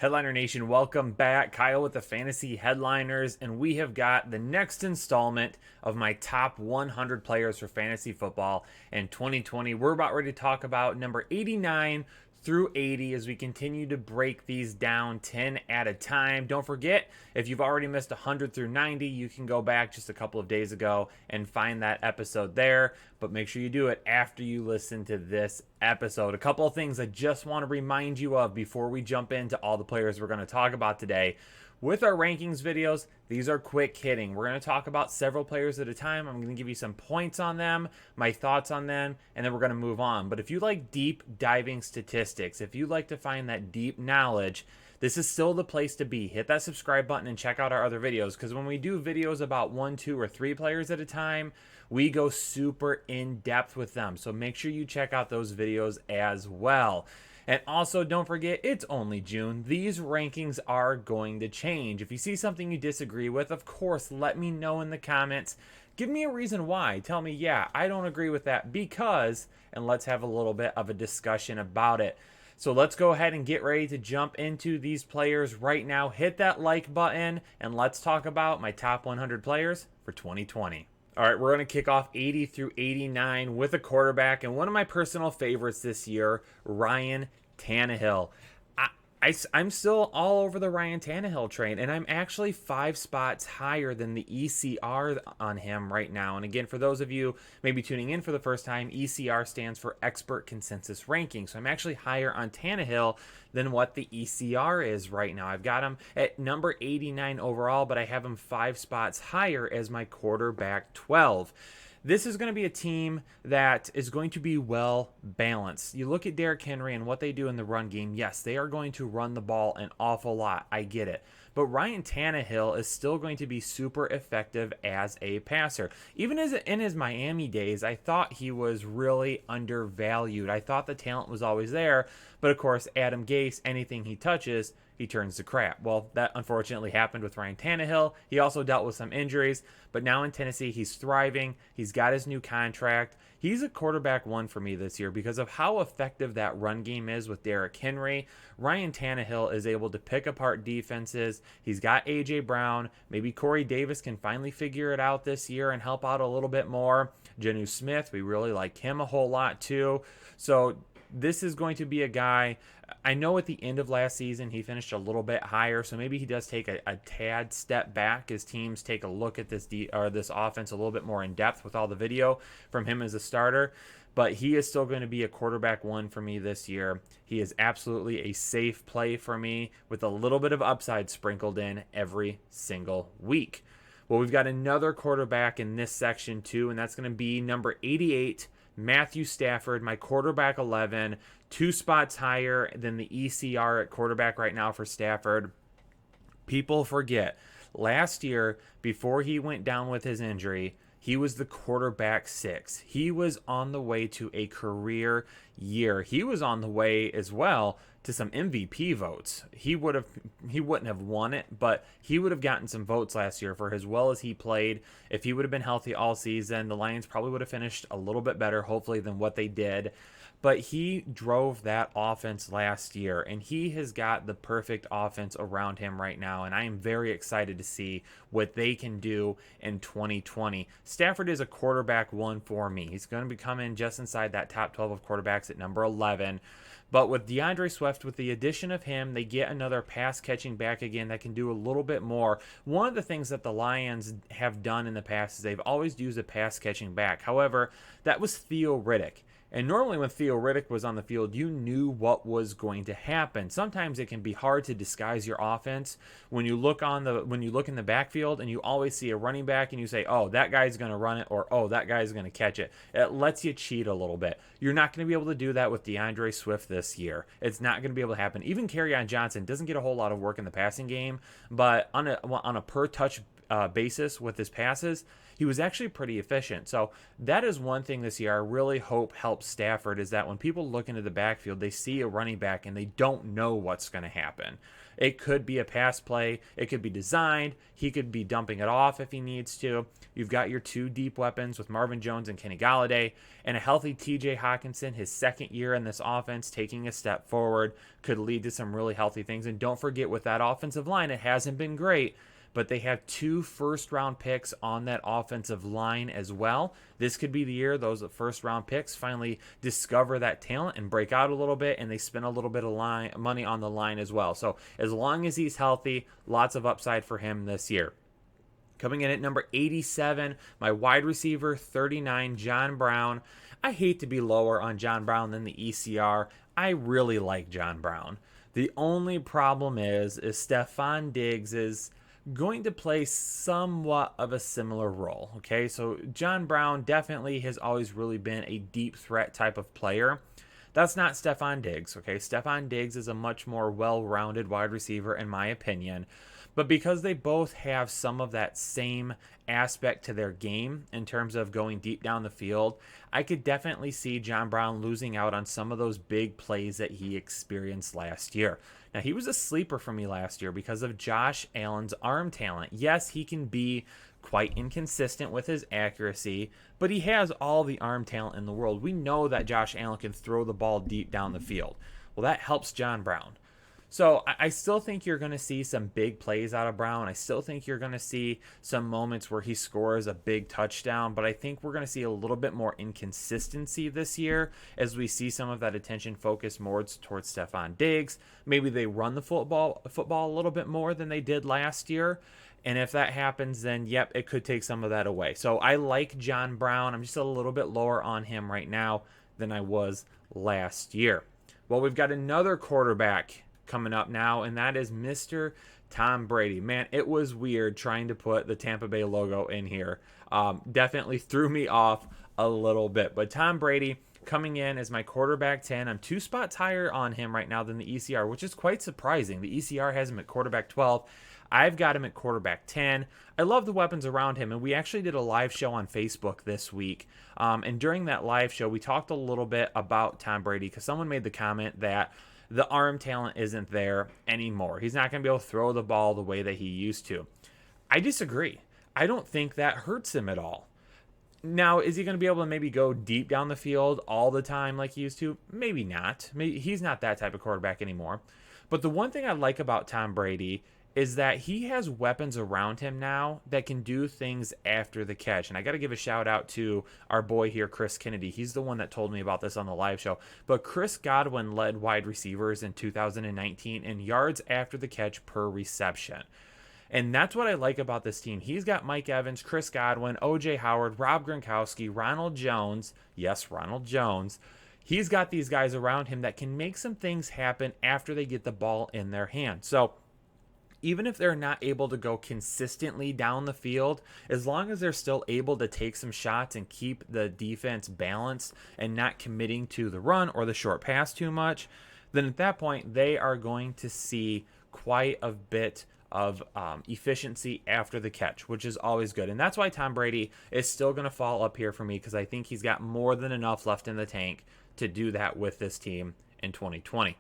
Headliner Nation, welcome back. Kyle with the Fantasy Headliners, and we have got the next installment of my top 100 players for fantasy football in 2020. We're about ready to talk about number 89 through 80 as we continue to break these down 10 at a time. Don't forget, if you've already missed 100 through 90, you can go back just a couple of days ago and find that episode there. But make sure you do it after you listen to this episode. A couple of things I just want to remind you of before we jump into all the players we're going to talk about today. With our rankings videos, these are quick hitting. We're going to talk about several players at a time. I'm going to give you some points on them, my thoughts on them, and then we're going to move on. But if you like deep diving statistics, if you like to find that deep knowledge, this is still the place to be. Hit that subscribe button and check out our other videos, because when we do videos about 1, 2, or 3 players at a time, we go super in depth with them. So make sure you check out those videos as well. And also, don't forget, it's only June. These rankings are going to change. If you see something you disagree with, of course, let me know in the comments. Give me a reason why. Tell me, yeah, I don't agree with that because, and let's have a little bit of a discussion about it. So let's go ahead and get ready to jump into these players right now. Hit that like button, and let's talk about my top 100 players for 2020. All right, we're going to kick off 80 through 89 with a quarterback, and one of my personal favorites this year, Ryan Tannehill. I'm still all over the Ryan Tannehill train, and I'm actually 5 spots higher than the ECR on him right now. And again, for those of you maybe tuning in for the first time, ECR stands for Expert Consensus Ranking. So I'm actually higher on Tannehill than what the ECR is right now. I've got him at number 89 overall, but I have him 5 spots higher as my quarterback 12. This is going to be a team that is going to be well balanced. You look at Derrick Henry and what they do in the run game. Yes, they are going to run the ball an awful lot. I get it. But Ryan Tannehill is still going to be super effective as a passer. Even in his Miami days, I thought he was really undervalued. I thought the talent was always there. But of course, Adam Gase, anything he touches, he turns to crap. Well, that unfortunately happened with Ryan Tannehill. He also dealt with some injuries, but now in Tennessee, he's thriving. He's got his new contract. He's a quarterback 1 for me this year because of how effective that run game is with Derrick Henry. Ryan Tannehill is able to pick apart defenses. He's got A.J. Brown. Maybe Corey Davis can finally figure it out this year and help out a little bit more. Geno Smith, we really like him a whole lot too. So this is going to be a guy, I know at the end of last season he finished a little bit higher, so maybe he does take a tad step back as teams take a look at this offense a little bit more in depth with all the video from him as a starter. But he is still going to be a quarterback 1 for me this year. He is absolutely a safe play for me with a little bit of upside sprinkled in every single week. Well, we've got another quarterback in this section too, and that's going to be number 88, Matthew Stafford, my quarterback 11, 2 spots higher than the ECR at quarterback right now for Stafford. People forget, last year, before he went down with his injury, he was the quarterback 6. He was on the way to a career year. He was on the way as well to some MVP votes. He wouldn't have won it, but he would have gotten some votes last year for as well as he played. If he would have been healthy all season, the Lions probably would have finished a little bit better, hopefully, than what they did. But he drove that offense last year, and he has got the perfect offense around him right now, and I am very excited to see what they can do in 2020. Stafford is a quarterback 1 for me. He's going to be coming just inside that top 12 of quarterbacks at number 11. But with DeAndre Swift, with the addition of him, they get another pass-catching back again that can do a little bit more. One of the things that the Lions have done in the past is they've always used a pass-catching back. However, that was Theo Riddick. And normally when Theo Riddick was on the field, you knew what was going to happen. Sometimes it can be hard to disguise your offense when you look in the backfield and you always see a running back and you say, oh, that guy's going to run it, or oh, that guy's going to catch it. It lets you cheat a little bit. You're not going to be able to do that with DeAndre Swift this year. It's not going to be able to happen. Even Kerryon Johnson doesn't get a whole lot of work in the passing game, but on a per touch basis with his passes, he was actually pretty efficient. So that is one thing this year I really hope helps Stafford, is that when people look into the backfield, they see a running back and they don't know what's going to happen. It could be a pass play. It could be designed. He could be dumping it off if he needs to. You've got your two deep weapons with Marvin Jones and Kenny Golladay, and a healthy TJ Hawkinson, his second year in this offense, taking a step forward, could lead to some really healthy things. And don't forget, with that offensive line, it hasn't been great, but they have 2 first-round picks on that offensive line as well. This could be the year those first-round picks finally discover that talent and break out a little bit, and they spend a little bit of money on the line as well. So as long as he's healthy, lots of upside for him this year. Coming in at number 87, my wide receiver, 39, John Brown. I hate to be lower on John Brown than the ECR. I really like John Brown. The only problem is Stefon Diggs is going to play somewhat of a similar role. Okay, so John Brown definitely has always really been a deep threat type of player. That's not Stefon Diggs. Okay, Stefon Diggs is a much more well-rounded wide receiver in my opinion. But because they both have some of that same aspect to their game in terms of going deep down the field, I could definitely see John Brown losing out on some of those big plays that he experienced last year. Now, he was a sleeper for me last year because of Josh Allen's arm talent. Yes, he can be quite inconsistent with his accuracy, but he has all the arm talent in the world. We know that Josh Allen can throw the ball deep down the field. Well, that helps John Brown. So I still think you're going to see some big plays out of Brown. I still think you're going to see some moments where he scores a big touchdown, but I think we're going to see a little bit more inconsistency this year as we see some of that attention focused more towards Stefon Diggs. Maybe they run the football a little bit more than they did last year. And if that happens, then yep, it could take some of that away. So I like John Brown. I'm just a little bit lower on him right now than I was last year. Well, we've got another quarterback coming up now, and that is Mr. Tom Brady. Man, it was weird trying to put the Tampa Bay logo in here. Definitely threw me off a little bit. But Tom Brady coming in as my quarterback 10. I'm 2 spots higher on him right now than the ECR, which is quite surprising. The ECR has him at quarterback 12. I've got him at quarterback 10. I love the weapons around him, and we actually did a live show on Facebook this week. And during that live show, we talked a little bit about Tom Brady because someone made the comment that the arm talent isn't there anymore. He's not going to be able to throw the ball the way that he used to. I disagree. I don't think that hurts him at all. Now, is he going to be able to maybe go deep down the field all the time like he used to? Maybe not. Maybe he's not that type of quarterback anymore. But the one thing I like about Tom Brady is that he has weapons around him now that can do things after the catch. And I got to give a shout out to our boy here, Chris Kennedy. He's the one that told me about this on the live show. But Chris Godwin led wide receivers in 2019 in yards after the catch per reception. And that's what I like about this team. He's got Mike Evans, Chris Godwin, O.J. Howard, Rob Gronkowski, Ronald Jones. Yes, Ronald Jones. He's got these guys around him that can make some things happen after they get the ball in their hand. So even if they're not able to go consistently down the field, as long as they're still able to take some shots and keep the defense balanced and not committing to the run or the short pass too much, then at that point, they are going to see quite a bit of efficiency after the catch, which is always good. And that's why Tom Brady is still going to fall up here for me, because I think he's got more than enough left in the tank to do that with this team in 2020.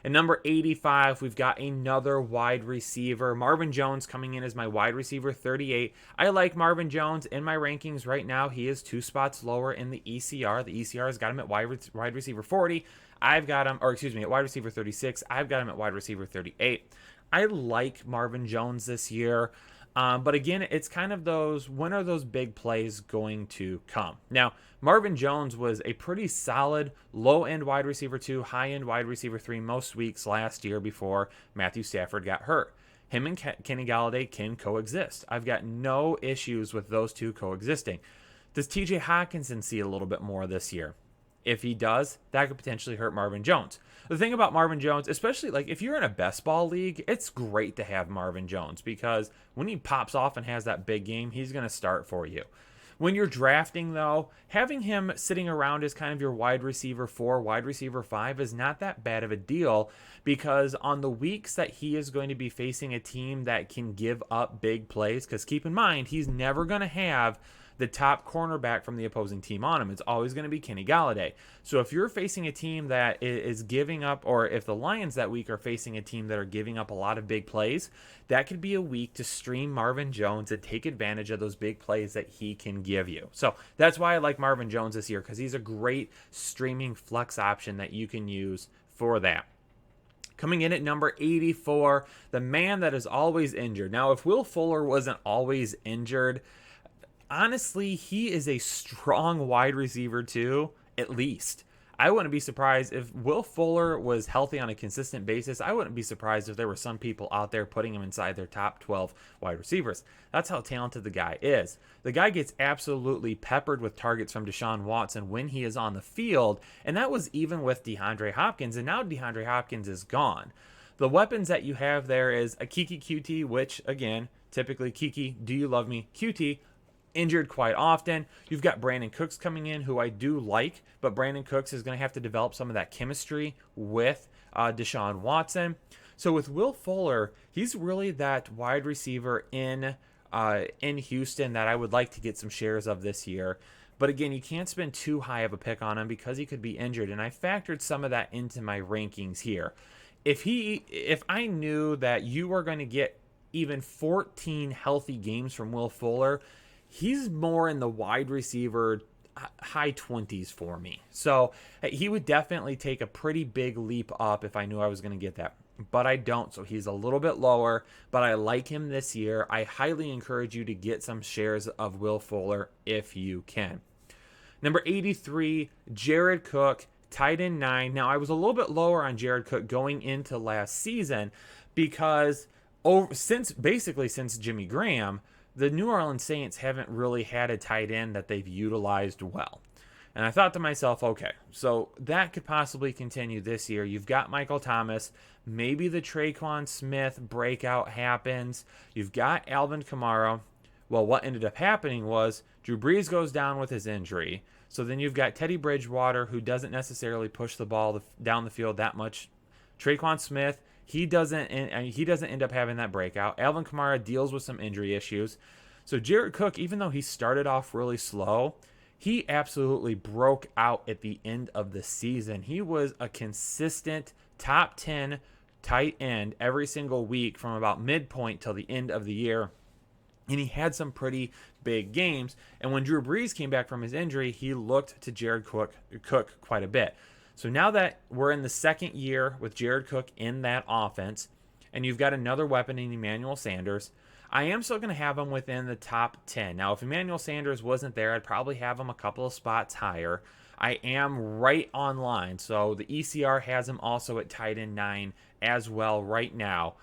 And number 85, we've got another wide receiver. Marvin Jones coming in as my wide receiver 38. I like Marvin Jones in my rankings right now. He is 2 spots lower in the ECR. The ECR has got him at wide receiver 40. I've got him, at wide receiver 36. I've got him at wide receiver 38. I like Marvin Jones this year. But again, it's kind of those, when are those big plays going to come? Now, Marvin Jones was a pretty solid low-end wide receiver 2, high-end wide receiver 3 most weeks last year before Matthew Stafford got hurt. Him and Kenny Golladay can coexist. I've got no issues with those two coexisting. Does TJ Hawkinson see a little bit more this year? If he does, that could potentially hurt Marvin Jones. The thing about Marvin Jones, especially like if you're in a best ball league, it's great to have Marvin Jones because when he pops off and has that big game, he's going to start for you. When you're drafting, though, having him sitting around as kind of your wide receiver 4, wide receiver 5 is not that bad of a deal, because on the weeks that he is going to be facing a team that can give up big plays, because keep in mind, he's never going to have the top cornerback from the opposing team on him. It's always going to be Kenny Galladay. So if you're facing a team that is giving up, or if the Lions that week are facing a team that are giving up a lot of big plays, that could be a week to stream Marvin Jones and take advantage of those big plays that he can give you. So that's why I like Marvin Jones this year, because he's a great streaming flex option that you can use for that. Coming in at number 84, the man that is always injured. Now, if Will Fuller wasn't always injured, honestly, he is a strong wide receiver too, at least. I wouldn't be surprised if Will Fuller was healthy on a consistent basis. I wouldn't be surprised if there were some people out there putting him inside their top 12 wide receivers. That's how talented the guy is. The guy gets absolutely peppered with targets from Deshaun Watson when he is on the field, and that was even with DeAndre Hopkins, and now DeAndre Hopkins is gone. The weapons that you have there is a Kiki QT, which, again, typically Kiki, do you love me? QT, injured quite often. You've got Brandon Cooks coming in, who I do like, but Brandon Cooks is going to have to develop some of that chemistry with Deshaun Watson. So with Will Fuller, he's really that wide receiver in Houston that I would like to get some shares of this year. But again, you can't spend too high of a pick on him because he could be injured, and I factored some of that into my rankings here. If I knew that you were going to get even 14 healthy games from Will Fuller, he's more in the wide receiver high 20s for me. So he would definitely take a pretty big leap up if I knew I was going to get that. But I don't, so he's a little bit lower, but I like him this year. I highly encourage you to get some shares of Will Fuller if you can. Number 83, Jared Cook, tight end 9. Now, I was a little bit lower on Jared Cook going into last season because since Jimmy Graham, the New Orleans Saints haven't really had a tight end that they've utilized well. And I thought to myself, okay, so that could possibly continue this year. You've got Michael Thomas. Maybe the Traquan Smith breakout happens. You've got Alvin Kamara. Well, what ended up happening was Drew Brees goes down with his injury. So then you've got Teddy Bridgewater, who doesn't necessarily push the ball down the field that much. Traquan Smith, he doesn't end up having that breakout. Alvin Kamara deals with some injury issues. So Jared Cook, even though he started off really slow, he absolutely broke out at the end of the season. He was a consistent top 10 tight end every single week from about midpoint till the end of the year. And he had some pretty big games. And when Drew Brees came back from his injury, he looked to Jared Cook quite a bit. So now that we're in the second year with Jared Cook in that offense, and you've got another weapon in Emmanuel Sanders, I am still going to have him within the top 10. Now, if Emmanuel Sanders wasn't there, I'd probably have him a couple of spots higher. I am right on line. So the ECR has him also at tight end 9 as well right now.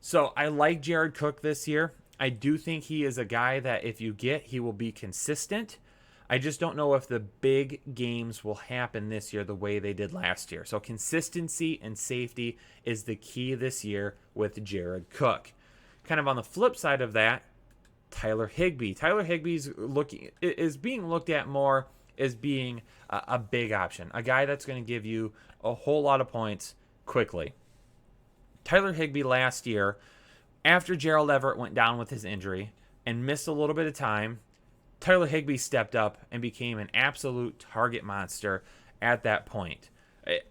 So I like Jared Cook this year. I do think he is a guy that if you get, he will be consistent. I just don't know if the big games will happen this year the way they did last year. So consistency and safety is the key this year with Jared Cook. Kind of on the flip side of that, Tyler Higbee. Tyler Higbee is being looked at more as being a big option, a guy that's going to give you a whole lot of points quickly. Tyler Higbee last year, after Gerald Everett went down with his injury and missed a little bit of time, Tyler Higbee stepped up and became an absolute target monster at that point.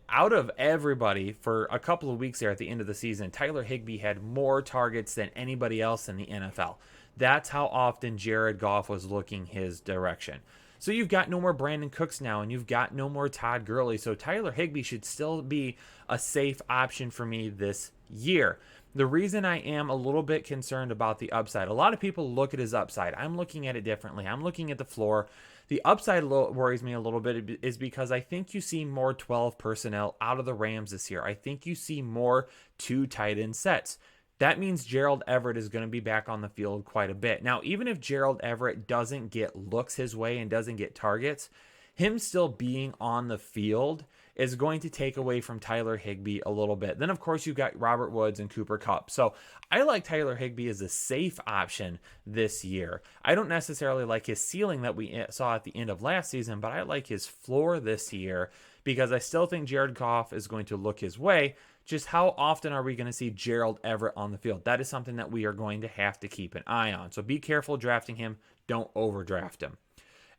Out of everybody for a couple of weeks there at the end of the season, Tyler Higbee had more targets than anybody else in the NFL. That's how often Jared Goff was looking his direction. So you've got no more Brandon Cooks now, and you've got no more Todd Gurley. So Tyler Higbee should still be a safe option for me this year. The reason I am a little bit concerned about the upside, a lot of people look at his upside. I'm looking at it differently. I'm looking at the floor. The upside worries me a little bit is because I think you see more 12 personnel out of the Rams this year. I think you see more 2 tight end sets. That means Gerald Everett is going to be back on the field quite a bit. Now, even if Gerald Everett doesn't get looks his way and doesn't get targets, him still being on the field is going to take away from Tyler Higbee a little bit. Then, of course, you've got Robert Woods and Cooper Kupp. So I like Tyler Higbee as a safe option this year. I don't necessarily like his ceiling that we saw at the end of last season, but I like his floor this year because I still think Jared Goff is going to look his way. Just how often are we going to see Gerald Everett on the field? That is something that we are going to have to keep an eye on. So be careful drafting him. Don't overdraft him.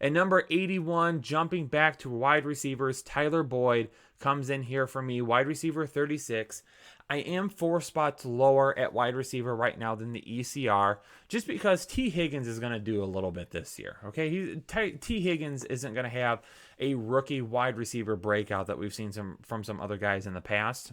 And number 81, jumping back to wide receivers, Tyler Boyd comes in here for me, wide receiver 36. I am 4 spots lower at wide receiver right now than the ECR, just because T. Higgins is going to do a little bit this year. Okay, T. Higgins isn't going to have a rookie wide receiver breakout that we've seen from some other guys in the past.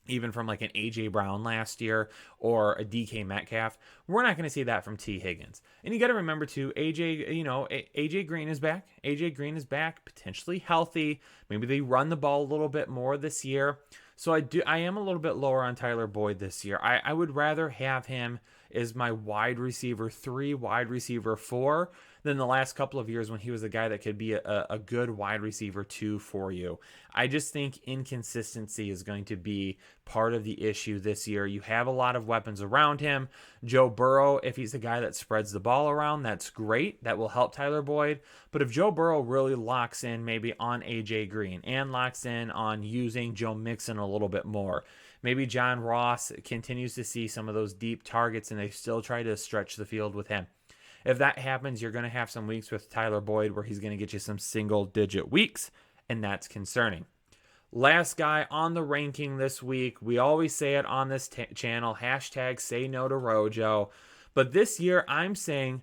Even from like an A.J. Brown last year or a D.K. Metcalf. We're not going to see that from T. Higgins. And you got to remember too, A.J. Green is back. A.J. Green is back, potentially healthy. Maybe they run the ball a little bit more this year. So I am a little bit lower on Tyler Boyd this year. I would rather have him as my wide receiver 3, wide receiver 4 than the last couple of years when he was a guy that could be a good wide receiver 2 for you. I just think inconsistency is going to be part of the issue this year. You have a lot of weapons around him. Joe Burrow, if he's a guy that spreads the ball around, that's great. That will help Tyler Boyd. But if Joe Burrow really locks in maybe on A.J. Green and locks in on using Joe Mixon a little bit more, maybe John Ross continues to see some of those deep targets and they still try to stretch the field with him. If that happens, you're going to have some weeks with Tyler Boyd where he's going to get you some single-digit weeks, and that's concerning. Last guy on the ranking this week, we always say it on this channel, hashtag say no to Rojo. But this year, I'm saying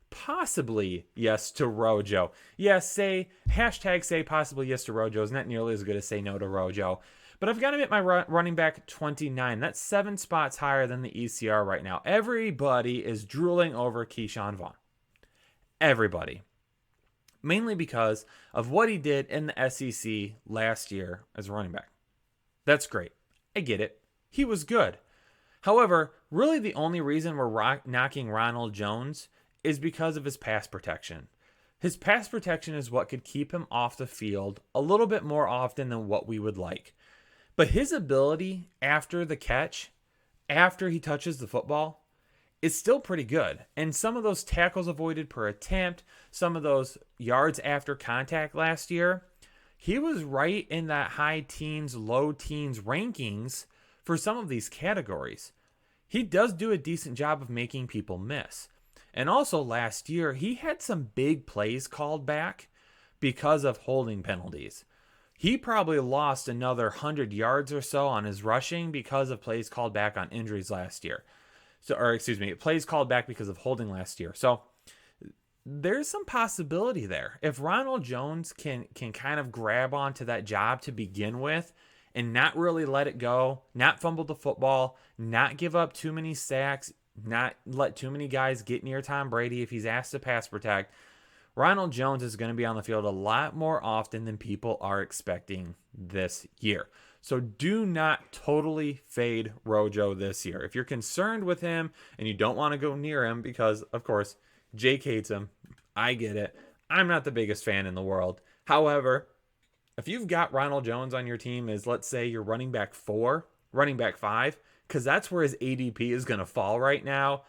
possibly yes to Rojo. Yes, hashtag say possibly yes to Rojo is not nearly as good as say no to Rojo. But I've got him at my running back 29. That's 7 spots higher than the ECR right now. Everybody is drooling over Keyshawn Vaughn. Everybody. Mainly because of what he did in the SEC last year as a running back. That's great. I get it. He was good. However, really the only reason we're knocking Ronald Jones is because of his pass protection. His pass protection is what could keep him off the field a little bit more often than what we would like. But his ability after the catch, after he touches the football, is still pretty good. And some of those tackles avoided per attempt, some of those yards after contact last year, he was right in that high teens, low teens rankings for some of these categories. He does do a decent job of making people miss. And also last year, he had some big plays called back because of holding penalties. He probably lost another 100 yards or so on his rushing because of plays called back on injuries last year. Plays called back because of holding last year. So there's some possibility there. If Ronald Jones can kind of grab onto that job to begin with and not really let it go, not fumble the football, not give up too many sacks, not let too many guys get near Tom Brady if he's asked to pass protect, Ronald Jones is going to be on the field a lot more often than people are expecting this year. So do not totally fade Rojo this year. If you're concerned with him and you don't want to go near him because, of course, Jake hates him, I get it. I'm not the biggest fan in the world. However, if you've got Ronald Jones on your team as, let's say, your running back 4, running back 5, because that's where his ADP is going to fall right now,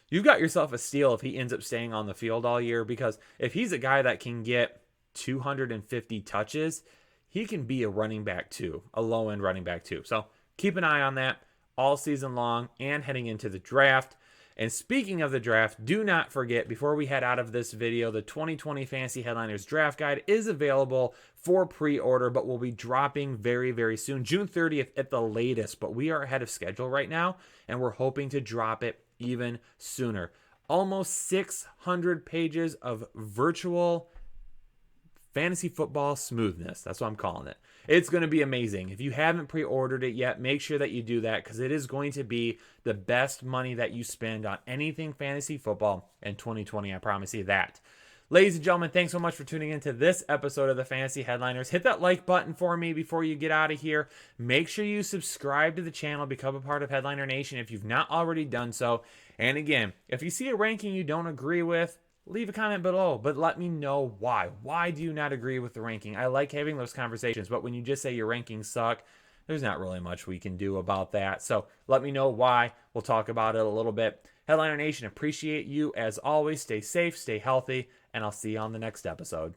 you've got yourself a steal if he ends up staying on the field all year, because if he's a guy that can get 250 touches, he can be a running back 2, a low-end running back 2. So keep an eye on that all season long and heading into the draft. And speaking of the draft, do not forget, before we head out of this video, the 2020 Fantasy Headliners Draft Guide is available for pre-order, but will be dropping very, very soon, June 30th at the latest. But we are ahead of schedule right now, and we're hoping to drop it even sooner. Almost 600 pages of virtual fantasy football smoothness. That's what I'm calling it. It's going to be amazing. If you haven't pre-ordered it yet, make sure that you do that, because it is going to be the best money that you spend on anything fantasy football in 2020. I promise you that. Ladies and gentlemen, thanks so much for tuning into this episode of the Fantasy Headliners. Hit that like button for me before you get out of here. Make sure you subscribe to the channel, become a part of Headliner Nation if you've not already done so. And again, if you see a ranking you don't agree with, leave a comment below, but let me know why. Why do you not agree with the ranking? I like having those conversations, but when you just say your rankings suck, there's not really much we can do about that. So let me know why. We'll talk about it a little bit. Headliner Nation, appreciate you as always. Stay safe, stay healthy, and I'll see you on the next episode.